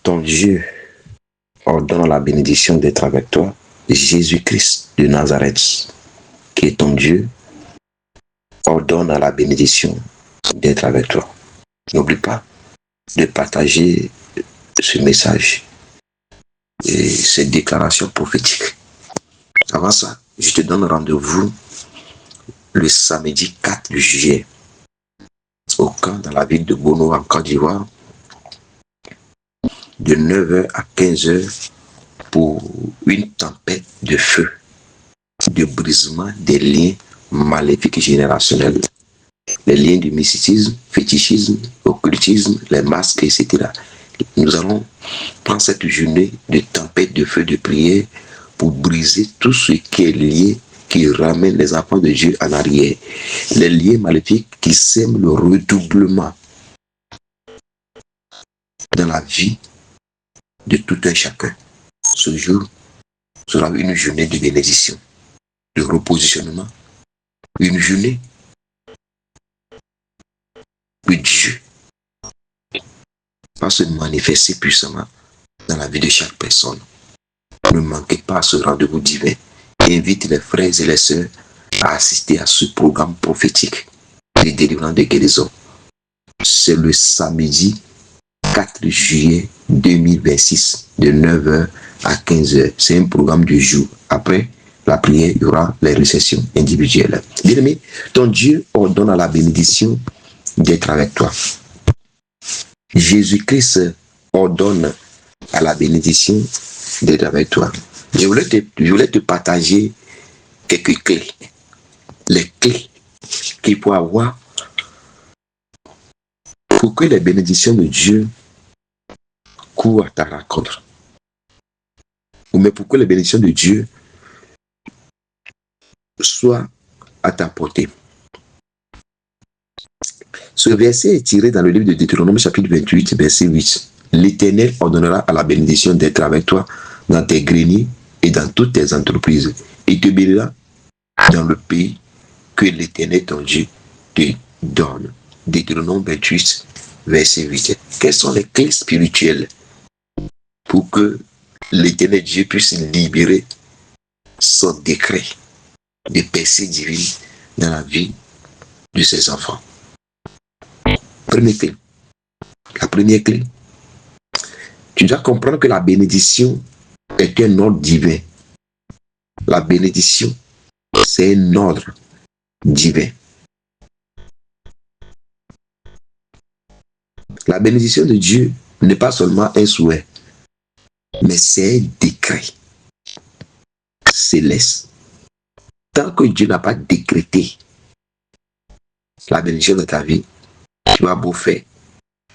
ton Dieu ordonne la bénédiction d'être avec toi, Jésus-Christ de Nazareth, qui est ton Dieu, ordonne à la bénédiction d'être avec toi. N'oublie pas de partager ce message et cette déclaration prophétique. Avant ça, je te donne rendez-vous le samedi 4 juillet au camp dans la ville de Bono en Côte d'Ivoire de 9h à 15h pour une tempête de feu, de brisement des liens maléfiques générationnels, les liens du mysticisme, fétichisme, occultisme, les masques, etc. Nous allons prendre cette journée de tempête de feu de prière pour briser tout ce qui est lié, qui ramène les enfants de Dieu en arrière. Les liens maléfiques qui sèment le redoublement dans la vie de tout un chacun. Ce jour sera une journée de bénédiction, de repositionnement, une journée que Dieu va se manifester puissamment dans la vie de chaque personne. Ne manquez pas ce rendez-vous divin. Invite les frères et les sœurs à assister à ce programme prophétique de délivrance de guérison. C'est le samedi 4 juillet 2026 de 9h à 15h. C'est un programme du jour. Après la prière, il y aura les récessions individuelles. Bien-aimé, ton Dieu ordonne à la bénédiction d'être avec toi. Jésus-Christ ordonne à la bénédiction d'être avec toi. Je voulais te partager quelques clés. Les clés qu'il faut avoir pour que les bénédictions de Dieu courent à ta rencontre. Mais pour que les bénédictions de Dieu soient à ta portée. Ce verset est tiré dans le livre de Deutéronome chapitre 28, verset 8. L'Éternel ordonnera à la bénédiction d'être avec toi dans tes greniers et dans toutes tes entreprises. Il te bénira dans le pays que l'Éternel ton Dieu te donne. Deutéronome 28, verset 8. Quelles sont les clés spirituelles pour que l'Éternel Dieu puisse libérer son décret de percée divine dans la vie de ses enfants? Première clé. La première clé, tu dois comprendre que la bénédiction est un ordre divin. La bénédiction, c'est un ordre divin. La bénédiction de Dieu n'est pas seulement un souhait, mais c'est un décret céleste. Tant que Dieu n'a pas décrété la bénédiction de ta vie, tu vas beau faire,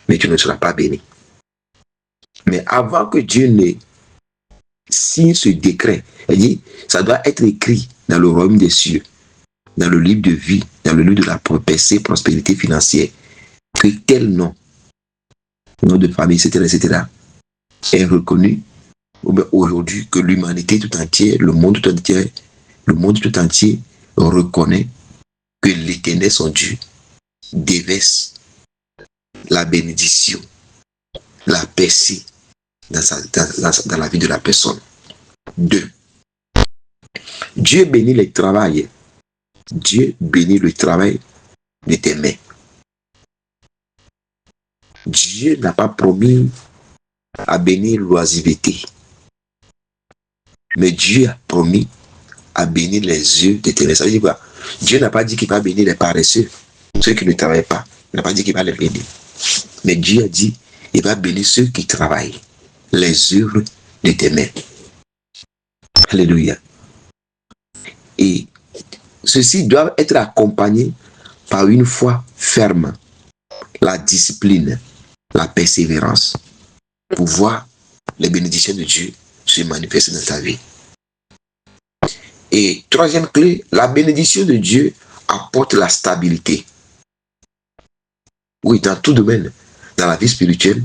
mais tu ne seras pas béni. Mais avant que Dieu ne signe ce décret, il dit, ça doit être écrit dans le royaume des cieux, dans le livre de vie, dans le livre de la percée, prospérité financière, que tel nom de famille, etc., est reconnu aujourd'hui, que l'humanité tout entière, le monde tout entier reconnaît que l'Éternel, son Dieu, déverse la bénédiction, la percée dans la vie de la personne. 2. Dieu bénit le travail. Dieu bénit le travail de tes mains. Dieu n'a pas promis à bénir l'oisiveté, mais Dieu a promis à bénir les yeux de tes mains. Ça veut dire quoi? Dieu n'a pas dit qu'il va bénir les paresseux, ceux qui ne travaillent pas. Il n'a pas dit qu'il va les bénir. Mais Dieu a dit qu'il va bénir ceux qui travaillent, les œuvres de tes mains. Alléluia. Et ceci doit être accompagné par une foi ferme, la discipline, la persévérance, pour voir les bénédictions de Dieu se manifester dans ta vie. Et troisième clé, la bénédiction de Dieu apporte la stabilité. Oui, dans tout domaine, dans la vie spirituelle,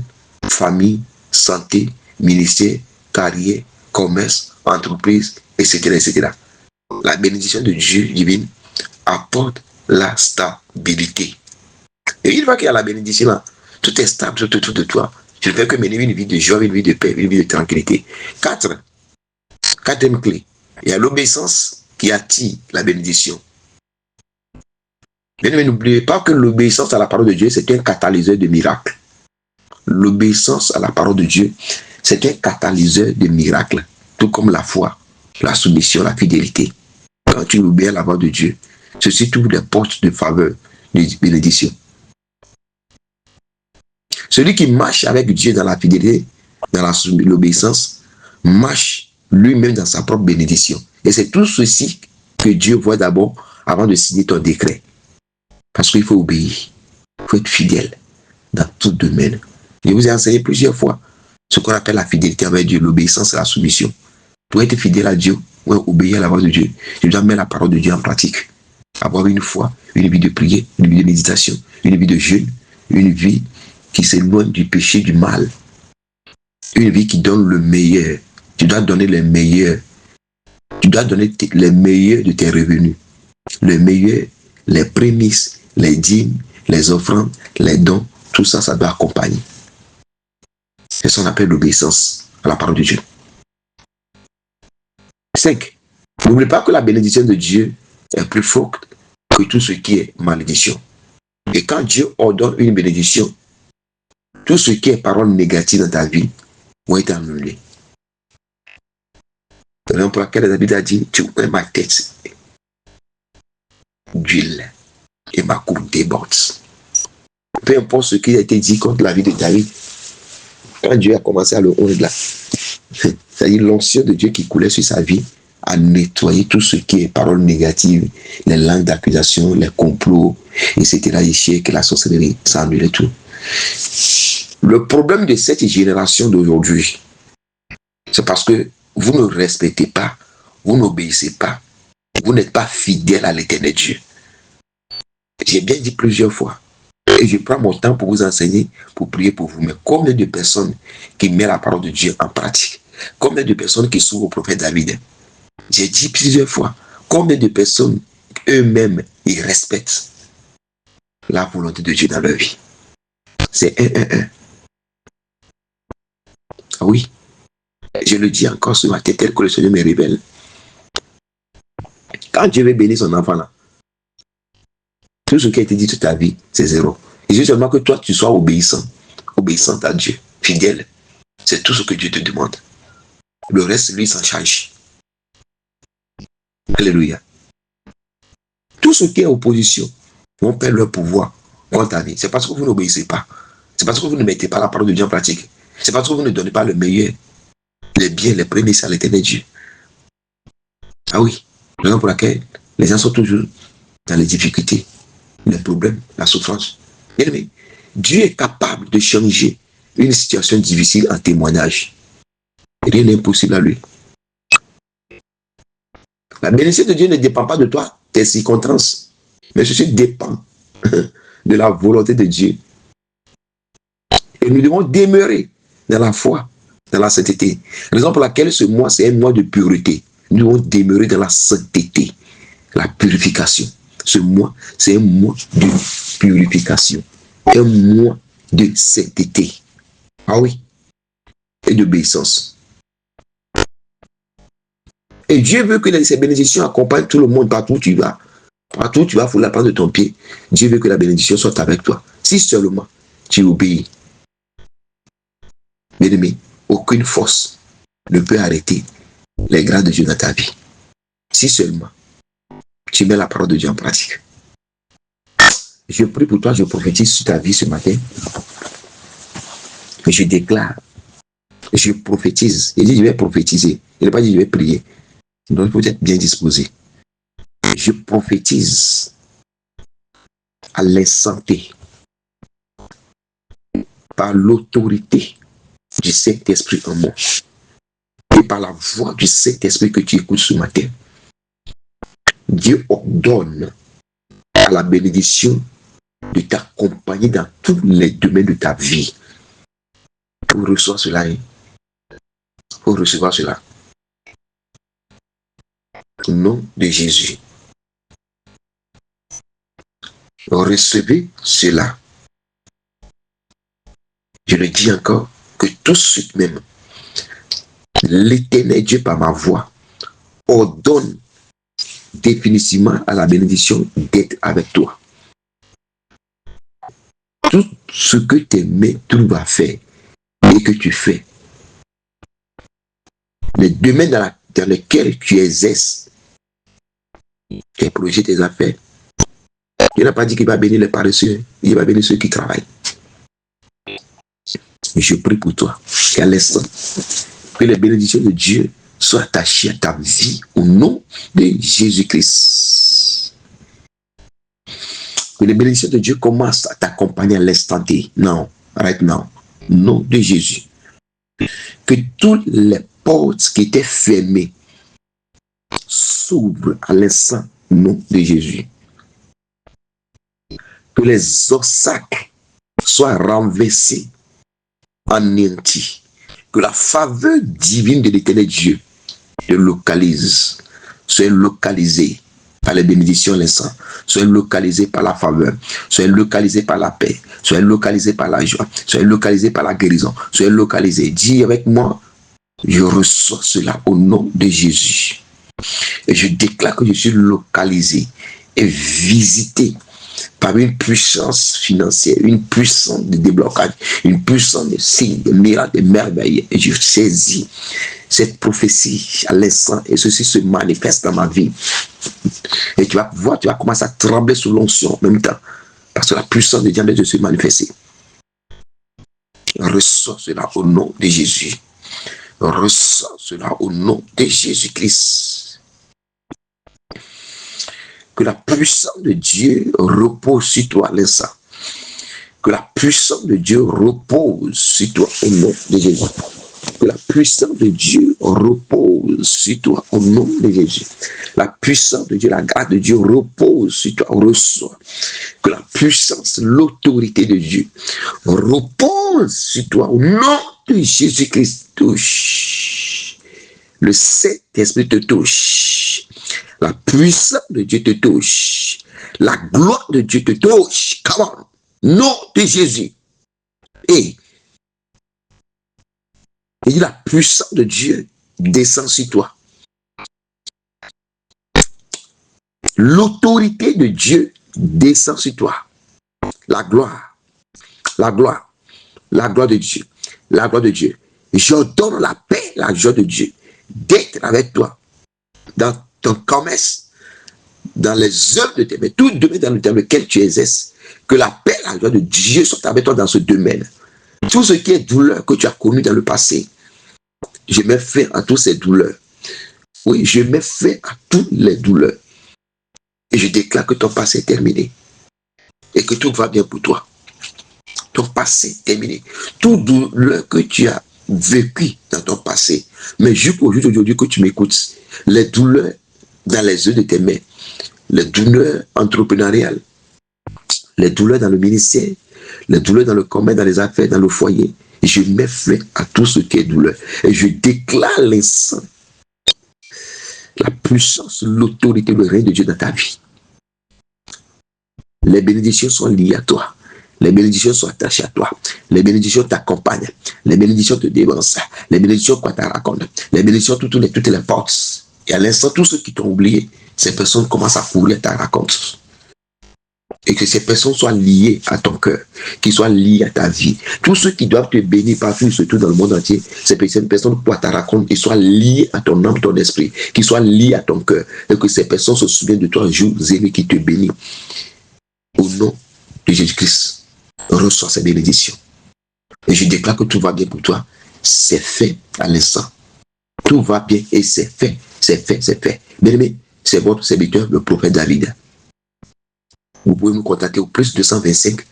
famille, santé, ministère, carrière, commerce, entreprise, etc., etc. La bénédiction de Dieu divine apporte la stabilité. Et une fois qu'il y a la bénédiction là, tout est stable autour de toi. Je ne fais que mener une vie de joie, une vie de paix, une vie de tranquillité. Quatrième clé, il y a l'obéissance qui attire la bénédiction. Bien, mais n'oubliez pas que l'obéissance à la parole de Dieu, c'est un catalyseur de miracles. L'obéissance à la parole de Dieu, c'est un catalyseur de miracles, tout comme la foi, la soumission, la fidélité. Quand tu obéis à la voix de Dieu, ceci t'ouvre des portes de faveur, de bénédiction. Celui qui marche avec Dieu dans la fidélité, dans l'obéissance, marche lui-même dans sa propre bénédiction. Et c'est tout ceci que Dieu voit d'abord avant de signer ton décret. Parce qu'il faut obéir, il faut être fidèle dans tout domaine. Je vous ai enseigné plusieurs fois ce qu'on appelle la fidélité avec Dieu, l'obéissance et la soumission. Pour être fidèle à Dieu, ou obéir à la voix de Dieu, je dois mettre la parole de Dieu en pratique. Avoir une foi, une vie de prière, une vie de méditation, une vie de jeûne, une vie qui s'éloigne du péché, du mal. Une vie qui donne le meilleur. Tu dois donner le meilleur. Tu dois donner les meilleurs de tes revenus. Le meilleur, les prémices, les dîmes, les offrandes, les dons, tout ça, ça doit accompagner. C'est ce qu'on appelle l'obéissance à la parole de Dieu. 5. N'oubliez pas que la bénédiction de Dieu est plus forte que tout ce qui est malédiction. Et quand Dieu ordonne une bénédiction, tout ce qui est parole négative dans ta vie va être annulé. C'est la raison pour laquelle David a dit, tu mets ma tête d'huile et ma coupe déborde. Peu importe ce qui a été dit contre la vie de David, quand Dieu a commencé à le oindre là, c'est-à-dire l'onction de Dieu qui coulait sur sa vie, a nettoyé tout ce qui est paroles négatives, les langues d'accusation, les complots, etc., les échecs, la sorcellerie, ça annulait tout. Le problème de cette génération d'aujourd'hui, c'est parce que vous ne respectez pas, vous n'obéissez pas, vous n'êtes pas fidèle à l'Éternel Dieu. J'ai bien dit plusieurs fois, et je prends mon temps pour vous enseigner, pour prier pour vous. Mais combien de personnes qui mettent la parole de Dieu en pratique? Combien de personnes qui s'ouvrent au prophète David? J'ai dit plusieurs fois, combien de personnes eux-mêmes, ils respectent la volonté de Dieu dans leur vie? C'est un. Ah oui, je le dis encore ce matin, tel que le Seigneur me révèle. Quand Dieu veut bénir son enfant là, tout ce qui a été dit toute ta vie, c'est zéro. Il dit seulement que toi, tu sois obéissant à Dieu, fidèle. C'est tout ce que Dieu te demande. Le reste, lui, s'en charge. Alléluia. Tout ce qui est opposition vont perdre leur pouvoir contre ta vie. C'est parce que vous n'obéissez pas. C'est parce que vous ne mettez pas la parole de Dieu en pratique. C'est parce que vous ne donnez pas le meilleur, les biens, les prémices à l'Éternel Dieu. Ah oui, la raison pour laquelle les gens sont toujours dans les difficultés, les problèmes, la souffrance. Bien-aimé, Dieu est capable de changer une situation difficile en témoignage. Rien n'est impossible à lui. La bénédiction de Dieu ne dépend pas de toi, tes circonstances, mais ceci dépend de la volonté de Dieu. Et nous devons demeurer dans la foi, dans la sainteté. Raison pour laquelle ce mois, c'est un mois de pureté. Nous devons demeurer dans la sainteté, la purification. Ce mois, c'est un mois de purification, un mois de sainteté. Ah oui, et d'obéissance. Et Dieu veut que ces bénédictions accompagnent tout le monde partout où tu vas. Partout où tu vas, il faut la prendre de ton pied. Dieu veut que la bénédiction soit avec toi. Si seulement tu obéis. Bien-aimé, aucune force ne peut arrêter les grâces de Dieu dans ta vie. Si seulement tu mets la parole de Dieu en pratique. Je prie pour toi, je prophétise sur ta vie ce matin. Je déclare, je prophétise. Il dit, je vais prophétiser. Il n'a pas dit, je vais prier. Donc, il faut être bien disposé. Je prophétise à l'instant T, par l'autorité du Saint-Esprit en moi, et par la voix du Saint-Esprit que tu écoutes ce matin. Dieu ordonne à la bénédiction de t'accompagner dans tous les domaines de ta vie. Pour recevoir cela, pour recevoir cela. Au nom de Jésus. Recevez cela. Je le dis encore, que tout de suite même, l'Éternel Dieu par ma voix ordonne définitivement à la bénédiction d'être avec toi. Tout ce que tes mains trouvent à faire et que tu fais, les domaines dans lesquels tu exerces tes projets, tes affaires, il n'a pas dit qu'il va bénir les paresseux, il va bénir ceux qui travaillent. Je prie pour toi qu'à l'instant, que les bénédictions de Dieu soient attachées à ta vie au nom de Jésus-Christ. Que les bénédictions de Dieu commencent à t'accompagner à l'instant T. Non, right now. Au nom de Jésus. Que toutes les portes qui étaient fermées s'ouvrent à l'instant au nom de Jésus. Que les obstacles soient renversés, anéantis. Que la faveur divine de l'Éternel Dieu te localise, soit localisée par les bénédictions à l'instant, soit localisée par la faveur, soit localisée par la paix, soit localisée par la joie, soit localisée par la guérison, soit localisée. Dis avec moi, je reçois cela au nom de Jésus. Et je déclare que je suis localisé et visité par une puissance financière, une puissance de déblocage, une puissance de signes, de miracles, de merveilles. Et je saisis cette prophétie à l'instant et ceci se manifeste dans ma vie. Et tu vas voir, tu vas commencer à trembler sous l'onction en même temps. Parce que la puissance de Dieu de se manifester. Reçois cela au nom de Jésus. Reçois cela au nom de Jésus-Christ. Que la puissance de Dieu repose sur toi à l'instant. Que la puissance de Dieu repose sur toi au nom de Jésus. Que la puissance de Dieu repose sur toi au nom de Jésus. La puissance de Dieu, la grâce de Dieu repose sur toi. Reçois. Que la puissance, l'autorité de Dieu repose sur toi au nom de Jésus-Christ. Touche. Le Saint-Esprit te touche. La puissance de Dieu te touche. La gloire de Dieu te touche. Comment? Nom de Jésus. Et la puissance de Dieu descend sur toi. L'autorité de Dieu descend sur toi. La gloire. La gloire. La gloire de Dieu. La gloire de Dieu. J'ordonne la paix, la joie de Dieu d'être avec toi. Dans ton commerce, dans les œuvres de tes mains, tout domaine dans lequel tu exerces, que la paix, la joie de Dieu soit avec toi dans ce domaine. Tout ce qui est douleur que tu as connu dans le passé, je mets fin à toutes ces douleurs. Oui, je mets fin à toutes les douleurs. Et je déclare que ton passé est terminé. Et que tout va bien pour toi. Ton passé est terminé. Toute douleur que tu as vécu dans ton passé, mais jusqu'au jour d'aujourd'hui que tu m'écoutes, les douleurs dans les yeux de tes mains, les douleurs entrepreneuriales, les douleurs dans le ministère, les douleurs dans le commerce, dans les affaires, dans le foyer, je mets fin à tout ce qui est douleur. Et je déclare l'instant la puissance, l'autorité, le règne de Dieu dans ta vie. Les bénédictions sont liées à toi. Les bénédictions sont attachées à toi. Les bénédictions t'accompagnent. Les bénédictions te dévancent. Les bénédictions quoi te racontent. Les bénédictions toutes les portes. Et à l'instant, tous ceux qui t'ont oublié, ces personnes commencent à courir à ta raconte. Et que ces personnes soient liées à ton cœur, qu'ils soient liées à ta vie. Tous ceux qui doivent te bénir partout, surtout dans le monde entier, ces personnes quoi te racontent, qu'ils soient liées à ton âme, ton esprit, qu'ils soient liées à ton cœur. Et que ces personnes se souviennent de toi un jour zéro qui te bénit. Au nom de Jésus-Christ. Reçois ces bénédictions. Et je déclare que tout va bien pour toi. C'est fait à l'instant. Tout va bien et c'est fait. C'est fait, c'est fait. Bien-aimé, c'est votre serviteur, le prophète David. Vous pouvez me contacter au plus 225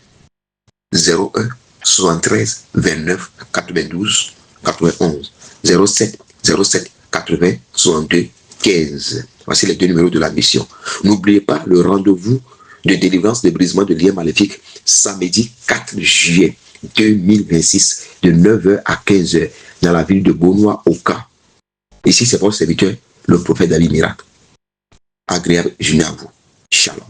01 73 29 92 91 07 07 80 62 15. Voici les deux numéros de la mission. N'oubliez pas le rendez-vous de délivrance des brisements de liens maléfiques samedi 4 juillet 2026 de 9h à 15h dans la ville de Beaunois-Oka. Ici, c'est votre serviteur, le prophète David Miracle. Agréable journée à vous. Shalom.